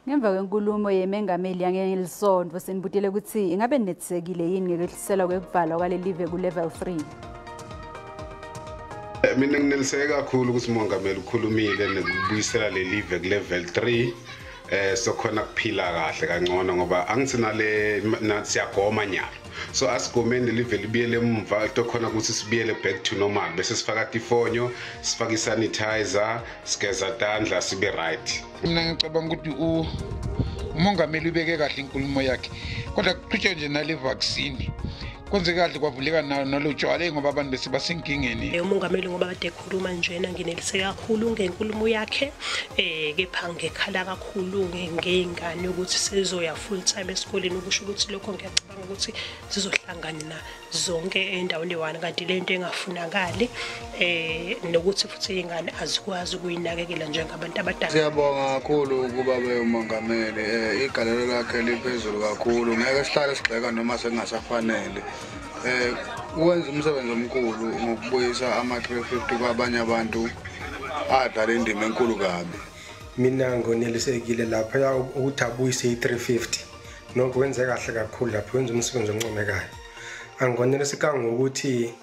Ngemva kwenkulumo yemengameli yangelisonto sinibutile ukuthi ingabe nethisekile yini ngekehliselwa kwekuvalwa kwale live ku level 3. Mina ngineliseke kakhulu ukuthi umongameli ukhulumile nekubuyisela le live ku level 3 sokhona kuphila kahle kangcono ngoba angithina le siyagoma nyalo. So asigomeni live libiyele emva kutokhona ukuthi sibiyele back to normal bese sifaka tifonyo, sifaka isanitizer, sigeza tandla sibe right. Mina ngicabanga ukuthi umongameli ubeke kahle inkulumo yakhe kodwa kuqhutshwa nje nale vaccine kwenze kahle kwavuleka nalotshwala ngoba abantu bese basenkingeni. Umongameli ngoba kade ekhuluma njena nginelise kakhulu ngenkulumo yakhe kepha ngekhala kakhulu ngengane ukuthi sizoya full time esikoleni ukusho ukuthi lokho ngiyacabanga ukuthi sizohlangana zonke endaweni le-1 kanti lento engafunakali nokuthi futhi ingane azikwazi ukuyinakekela njengabantu abadala. Siyabonga kakhulu ukuba umongameli igalelo lakhe liphezulu kakhulu ngeke sihlale sibheka noma sengasafanele wenza umsebenzi omkhulu ngokubuyisa ama-350 kwabanye abantu adlala indima enkulu kabi. Mina ngonelisekile lapha ukuthi abuyise i-350 nokho wenze kahle kakhulu lapho wenza umsebenzi oncomekayo. Angonelisekanga ngokuthi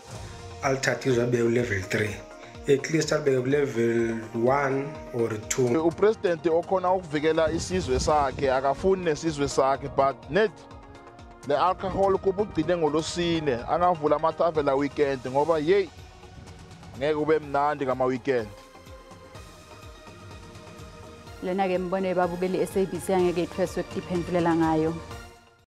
alithathe izobe ku-level 3 at least alibeke ku-level 1 or 2. Upresident okhona ukuvikela isizwe sakhe akafuni nesizwe sakhe but net le alcohol kubugcine ngolosine angavula amathavela weekend ngoba hey ngeke ube mnandi ngama weekend. Lena ke mbone babukeli SABC angeke ithweswe kudiphendulela ngayo.